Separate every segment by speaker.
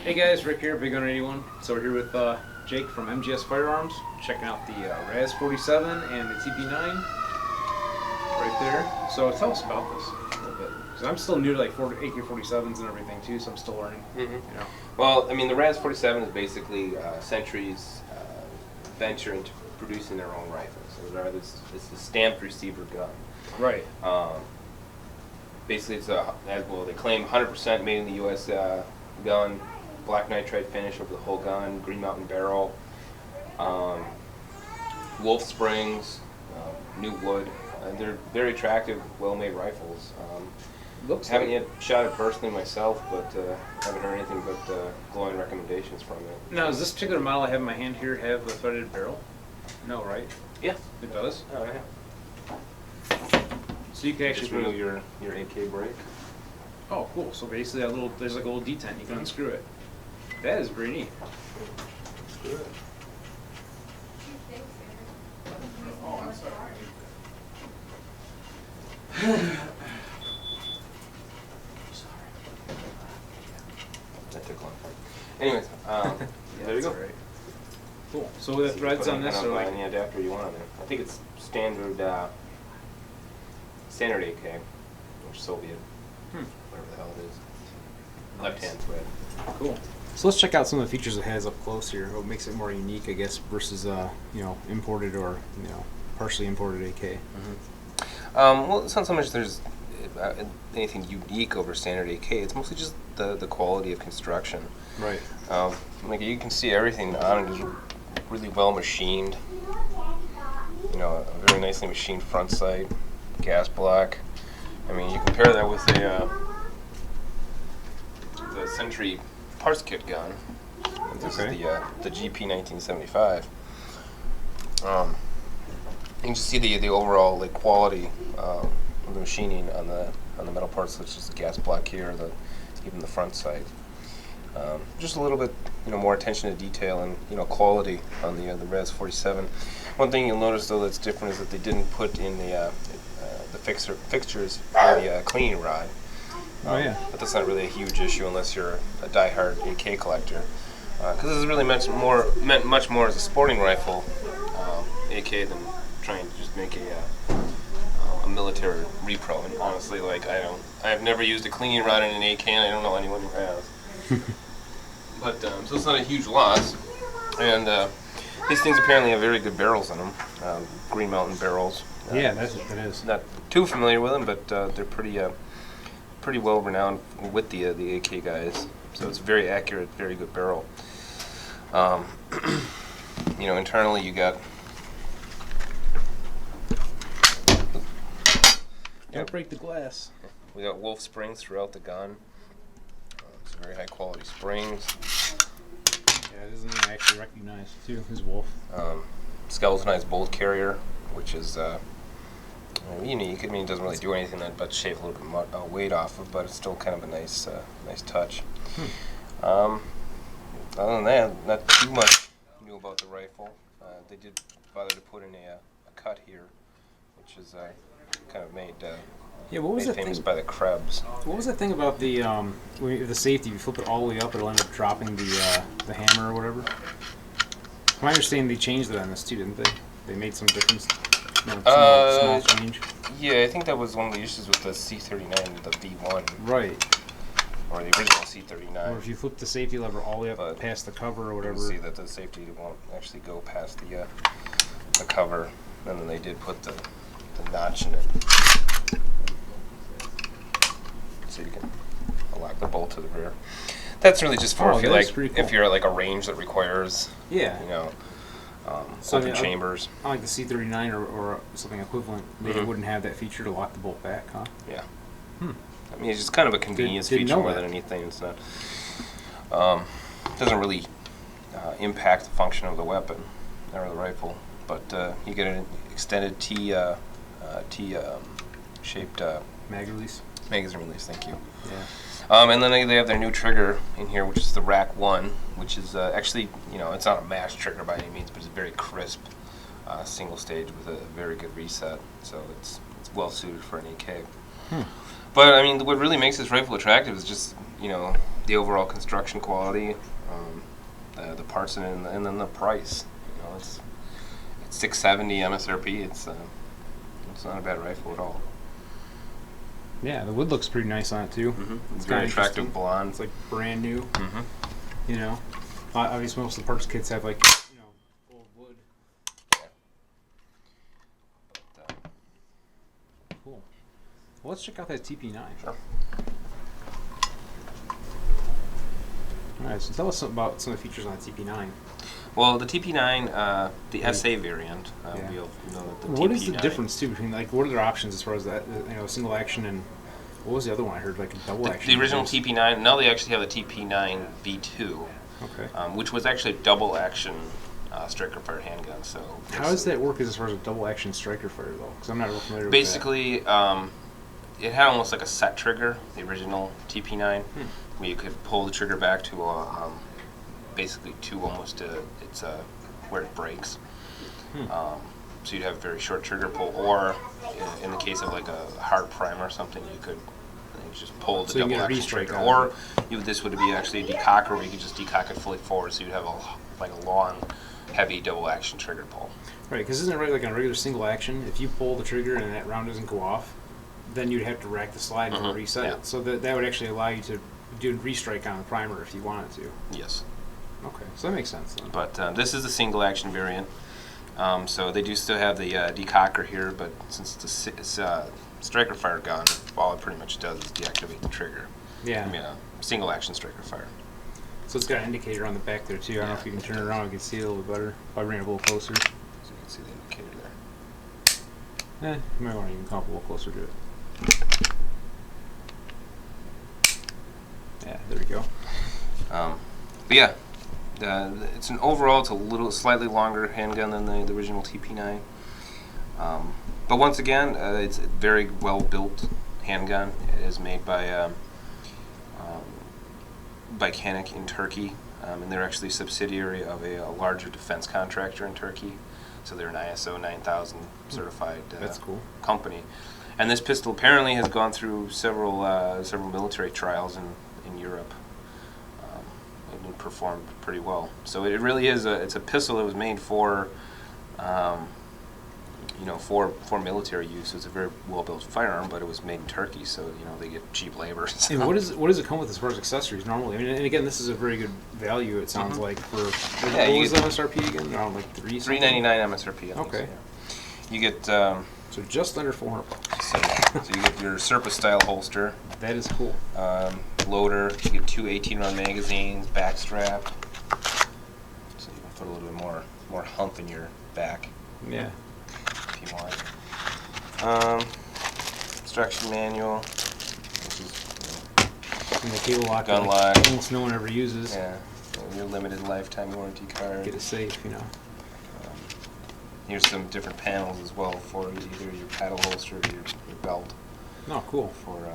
Speaker 1: Hey guys, Rick here, BigGunner81. So we're here with Jake from MGS Firearms, checking out the RAS47 and the TP9 right there. So tell us about this a little bit, because I'm still new to like AK-47s and everything too, so I'm still learning. You know.
Speaker 2: Well, I mean, the RAS47 is basically Century's venture into producing their own rifles. So it's the stamped receiver gun.
Speaker 1: Right.
Speaker 2: Basically, it's they claim 100% made in the U.S. Gun. Black nitride finish over the whole gun, Green Mountain barrel, wolf springs, new wood. They're very attractive, well-made rifles. Haven't yet shot it personally myself, but haven't heard anything but glowing recommendations from it.
Speaker 1: Now, does this particular model I have in my hand here have a threaded barrel? No, right?
Speaker 2: Yeah,
Speaker 1: it does.
Speaker 2: Oh yeah.
Speaker 1: So you can actually
Speaker 2: just remove your AK brake.
Speaker 1: Oh, cool. So basically, there's like a little detent. You can unscrew it. That is pretty neat.
Speaker 2: Good.
Speaker 1: Oh, I'm sorry.
Speaker 2: That took a long time. Anyways,
Speaker 1: Yeah,
Speaker 2: there you go.
Speaker 1: right. Cool. So the threads on this are like
Speaker 2: any adapter you want on there. I think it's standard standard AK or Soviet, whatever the hell it is. Left-hand thread.
Speaker 1: Cool. So let's check out some of the features it has up close here. What makes it more unique, I guess, versus imported or partially imported AK.
Speaker 2: Well, it's not so much there's anything unique over standard AK. It's mostly just the quality of construction.
Speaker 1: Right.
Speaker 2: Like you can see everything on it is really well machined. You know, a very nicely machined front sight, gas block. I mean, you compare that with the Century parts kit gun. This is the GP1975. You can just see the overall quality of the machining on the metal parts, such as the gas block here, even the front sight. Just a little bit more attention to detail and quality on the RAS47. One thing you'll notice though that's different is that they didn't put in the fixtures for the cleaning rod.
Speaker 1: Oh yeah.
Speaker 2: But that's not really a huge issue unless you're a die-hard AK collector, because this is really meant much more as a sporting rifle AK than trying to just make a military repro. And honestly, I've never used a cleaning rod in an AK, and I don't know anyone who has. But so it's not a huge loss. And these things apparently have very good barrels in them, Green Mountain barrels.
Speaker 1: Yeah, that is.
Speaker 2: Not too familiar with them, but they're pretty well renowned with the AK guys. So it's a very accurate, very good barrel. Internally you got.
Speaker 1: Don't break the glass.
Speaker 2: We got wolf springs throughout the gun. Some very high quality springs.
Speaker 1: Yeah, it isn't actually recognized too. His wolf.
Speaker 2: Skeletonized bolt carrier, which is unique. I mean, it doesn't really do anything but shave a little bit of weight off of, but it's still kind of a nice touch. Other than that, not too much new about the rifle. They did bother to put in a cut here, which is kind of made
Speaker 1: what was
Speaker 2: made
Speaker 1: that
Speaker 2: famous
Speaker 1: thing
Speaker 2: by the Krebs.
Speaker 1: What was that thing about the the safety? If you flip it all the way up, it'll end up dropping the hammer or whatever. From my understanding, they changed that on this too, didn't they? They made some difference. Small change.
Speaker 2: Yeah, I think that was one of the issues with the C39, the V1.
Speaker 1: Right.
Speaker 2: Or the original C39.
Speaker 1: Or if you flip the safety lever all the way up past the cover or whatever.
Speaker 2: You can see that the safety won't actually go past the cover, and then they did put the notch in it, so you can lock the bolt to the rear. That's really just for if you're like a range that requires open chambers.
Speaker 1: Like the C39 or something equivalent, they wouldn't have that feature to lock the bolt back, huh?
Speaker 2: Yeah. I mean, it's just kind of a convenience feature more than anything. It's not. Doesn't really impact the function of the weapon or the rifle, but you get an extended T-shaped
Speaker 1: magazine release.
Speaker 2: Magazine release. Thank you.
Speaker 1: Yeah.
Speaker 2: And then they have their new trigger in here, which is the RAC1, which is actually, it's not a mash trigger by any means, but it's very crisp, single stage with a very good reset. So it's well suited for an AK. But I mean, what really makes this rifle attractive is just the overall construction quality, the parts, and then the price. You know, it's $670 MSRP. It's not a bad rifle at all.
Speaker 1: Yeah, the wood looks pretty nice on it too.
Speaker 2: It's very attractive blonde.
Speaker 1: It's like brand new. You know, obviously most of the parts kits have like old wood. Cool. Well, let's check out that TP9.
Speaker 2: Sure.
Speaker 1: All right, so tell us about some of the features on the TP9.
Speaker 2: Well, the TP9, the SA variant,
Speaker 1: What is the difference too between what are their options as far as that single action and what was the other one I heard, like a double action?
Speaker 2: The original TP9. Now they actually have a TP9 V2, which was actually a double action striker fire handgun. So
Speaker 1: how does that work as far as a double action striker fire though? Because I'm not real familiar
Speaker 2: basically, with that. It had almost like a set trigger, the original TP9, where you could pull the trigger back to basically to almost where it breaks. So you'd have a very short trigger pull, or in the case of like a hard primer or something, you could just pull the double action trigger. Or this would be actually a decocker where you could just decock it fully forward, so you'd have a long, heavy double action trigger pull.
Speaker 1: Right, because isn't it right, like on a regular single action, if you pull the trigger and that round doesn't go off, then you'd have to rack the slide and reset it. So that would actually allow you to do a restrike on the primer if you wanted to.
Speaker 2: Yes.
Speaker 1: Okay, so that makes sense then.
Speaker 2: But this is the single action variant. So they do still have the decocker here, but since it's a striker fire gun, all it pretty much does is deactivate the trigger.
Speaker 1: Yeah.
Speaker 2: I mean, a single action striker fire.
Speaker 1: So it's got an indicator on the back there too. I don't know if you can turn it around, you can see it a little bit better. If I bring it a little closer.
Speaker 2: So you can see the indicator there.
Speaker 1: You might want to even come up a little closer to it. Yeah, there we go.
Speaker 2: But yeah, it's a slightly longer handgun than the original TP9. But once again, it's a very well built handgun. It is made by Canik in Turkey, and they're actually a subsidiary of a larger defense contractor in Turkey. So they're an ISO 9000 certified
Speaker 1: That's cool.
Speaker 2: company. And this pistol apparently has gone through several military trials in Europe. And it performed pretty well. So it really is it's a pistol that was made for for military use. It's a very well built firearm, but it was made in Turkey, so they get cheap labor. So.
Speaker 1: And what does it come with as far as accessories normally? I mean, and again, this is a very good value. It sounds like for what was the MSRP again? Around like $399
Speaker 2: MSRP. I think,
Speaker 1: okay.
Speaker 2: So, you get
Speaker 1: so just under $400.
Speaker 2: So you get your Serpa style holster.
Speaker 1: That is cool.
Speaker 2: Loader. You get 2 18-round magazines. Back strap. So you can put a little bit more hump in your back.
Speaker 1: Yeah.
Speaker 2: If you want. Instruction manual. Which is
Speaker 1: and the cable lock.
Speaker 2: Gun lock.
Speaker 1: Almost no one ever uses.
Speaker 2: Yeah. Your limited lifetime warranty card.
Speaker 1: Get it safe,
Speaker 2: Here's some different panels as well for either your paddle holster or your belt.
Speaker 1: Oh, cool.
Speaker 2: For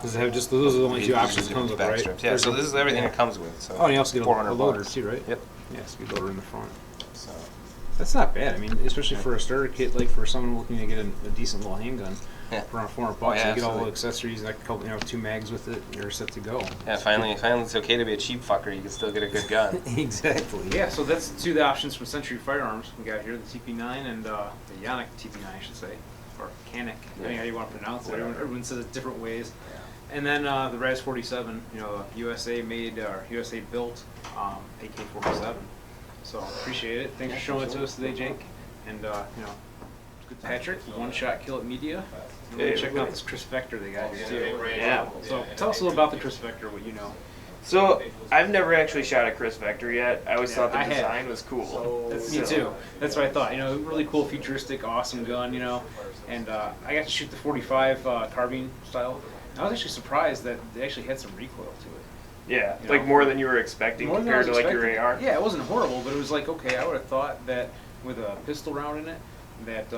Speaker 1: does it have just those are the only two options it comes with, right?
Speaker 2: Straps. Yeah, so this is everything it comes with. So
Speaker 1: and you also get a loader
Speaker 2: bucks.
Speaker 1: too, right?
Speaker 2: Yep.
Speaker 1: Yeah, speed loader in the front.
Speaker 2: So
Speaker 1: that's not bad. I mean, especially for a starter kit, like for someone looking to get a decent little handgun for around $400, you get all the accessories, like a couple, 2 mags with it, and you're set to go.
Speaker 2: Yeah, finally, it's okay to be a cheap fucker. You can still get a good gun.
Speaker 1: Exactly. Yeah, so that's two of the options from Century Firearms. We got here the TP9 and the Yannick TP9, I should say, or Canik, depending how you want to pronounce it. Everyone says it different ways. And then the RAS47, USA made or USA built AK-47. So appreciate it. Thanks for showing it to us today, Jake. And good Patrick, One Shot Kill It Media. Really checking out this Kriss Vector they got here too.
Speaker 3: Yeah.
Speaker 1: So tell us a little about the Kriss Vector, what you know.
Speaker 3: So I've never actually shot a Kriss Vector yet. I always thought the design was cool.
Speaker 1: Me too. That's what I thought. Really cool, futuristic, awesome gun. And I got to shoot the 45 carbine style. I was actually surprised that they actually had some recoil to it.
Speaker 3: Yeah, like more than you were expecting compared to like your AR.
Speaker 1: Yeah, it wasn't horrible, but it was like, okay, I would have thought that with a pistol round in it, that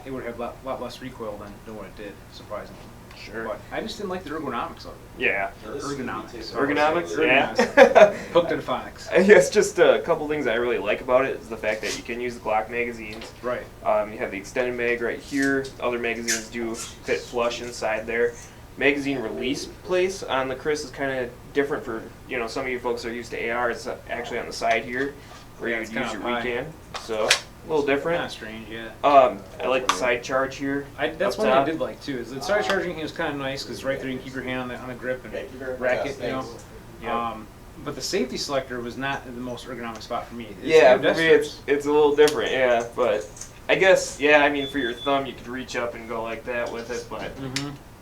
Speaker 1: it would have a lot less recoil than what it did, surprisingly.
Speaker 3: Sure.
Speaker 1: But I just didn't like the ergonomics of it.
Speaker 3: Yeah.
Speaker 1: Ergonomics.
Speaker 3: Ergonomics? Yeah.
Speaker 1: Hooked and phonics.
Speaker 3: I guess just a couple things I really like about it is the fact that you can use the Glock magazines.
Speaker 1: Right.
Speaker 3: You have the extended mag right here. Other magazines do fit flush inside there. magazine release place on the Kriss is kind of different for, you know, some of you folks are used to AR. It's actually on the side here where you would use your weekend. So a little different.
Speaker 1: Kind of strange, yeah.
Speaker 3: I like the side charge here.
Speaker 1: That's one thing I did like too. Is the side charging was kind of nice because right there you can keep your hand on the grip and rack it, you know.
Speaker 3: Yep.
Speaker 1: But the safety selector was not the most ergonomic spot for me.
Speaker 3: Yeah, for me it's a little different. Yeah, but I guess I mean for your thumb you could reach up and go like that with it, but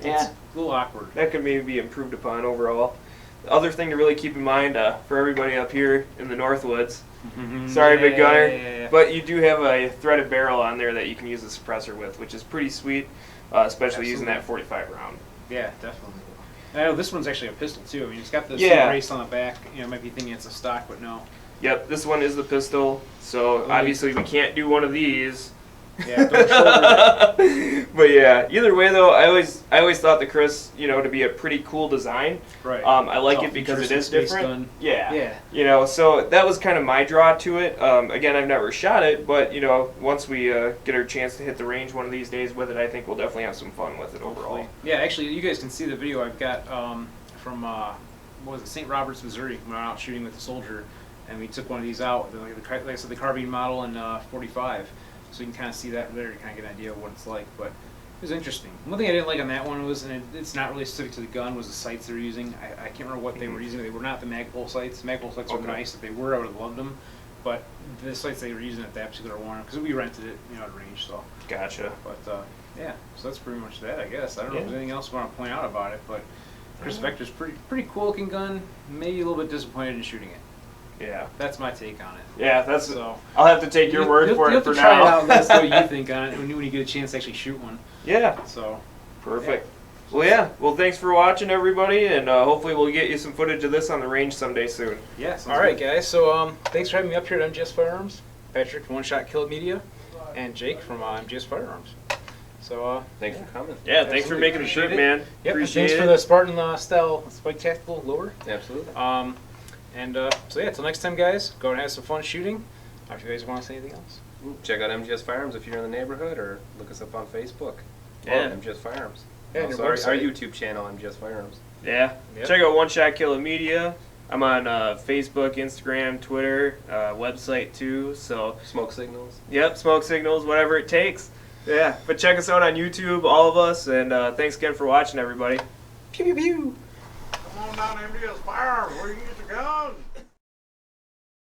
Speaker 1: it's a little awkward.
Speaker 3: That could maybe be improved upon overall. The other thing to really keep in mind for everybody up here in the Northwoods. Sorry, Big Gunner, but you do have a threaded barrel on there that you can use the suppressor with, which is pretty sweet, especially using that 45 round.
Speaker 1: Yeah, definitely. I know this one's actually a pistol too. I mean, it's got the brace on the back. You know, might be thinking it's a stock, but no.
Speaker 3: Yep, this one is the pistol. So obviously we can't do one of these.
Speaker 1: Yeah, don't shoulder it.
Speaker 3: But yeah, either way though, I always thought the Kriss, you know, to be a pretty cool design.
Speaker 1: Right.
Speaker 3: I like it because it is different.
Speaker 1: Gun.
Speaker 3: Yeah.
Speaker 1: Yeah.
Speaker 3: You know, so that was kind of my draw to it. Again, I've never shot it, but you know, once we get our chance to hit the range one of these days with it, I think we'll definitely have some fun with it overall.
Speaker 1: Yeah, actually, you guys can see the video I've got from what was it, St. Roberts, Missouri, when I went out shooting with the soldier, and we took one of these out, like I said, the carbine model in 45. So you can kind of see that there to kind of get an idea of what it's like, but it was interesting. One thing I didn't like on that one was, and it's not really specific to the gun, was the sights they were using. I can't remember what they were using. They were not the Magpul sights. Magpul sights were nice. If they were, I would have loved them. But the sights they were using at that particular one, because we rented it, you know, at range. So.
Speaker 3: Gotcha.
Speaker 1: But yeah, so that's pretty much that, I guess. I don't know if there's anything else I want to point out about it, but Kriss Vector's pretty cool looking gun. Maybe a little bit disappointed in shooting it.
Speaker 3: Yeah,
Speaker 1: that's my take on it.
Speaker 3: Yeah, that's
Speaker 1: so.
Speaker 3: I'll have to take your word for it for now.
Speaker 1: You have to try it out and let us know what you think on it when you get a chance to actually shoot one.
Speaker 3: Yeah.
Speaker 1: So.
Speaker 3: Perfect. Yeah. Well, yeah. Well, thanks for watching, everybody, and hopefully we'll get you some footage of this on the range someday soon.
Speaker 1: Yeah. All right, guys. So thanks for having me up here at MGS Firearms. Patrick from One Shot Kill It Media, and Jake from MGS Firearms. So
Speaker 2: thanks for coming.
Speaker 3: Yeah, thanks for making the trip, man.
Speaker 1: Yep.
Speaker 3: Appreciate
Speaker 1: thanks
Speaker 3: it.
Speaker 1: for the Spartan style spike tactical lower.
Speaker 2: Absolutely.
Speaker 1: So yeah, till next time, guys, go and have some fun shooting. If you guys want to say anything else,
Speaker 2: check out MGS Firearms if you're in the neighborhood, or look us up on Facebook.
Speaker 3: Yeah,
Speaker 2: MGS Firearms.
Speaker 1: Yeah,
Speaker 2: also our YouTube channel, MGS Firearms.
Speaker 3: Yeah, check out One Shot Kill It Media. I'm on Facebook, Instagram, Twitter, website too. So
Speaker 2: Smoke Signals.
Speaker 3: Yep, Smoke Signals, whatever it takes. Yeah, but check us out on YouTube, all of us, and thanks again for watching, everybody. Pew pew pew.
Speaker 4: Come on down to MGS Firearms where you can get your guns.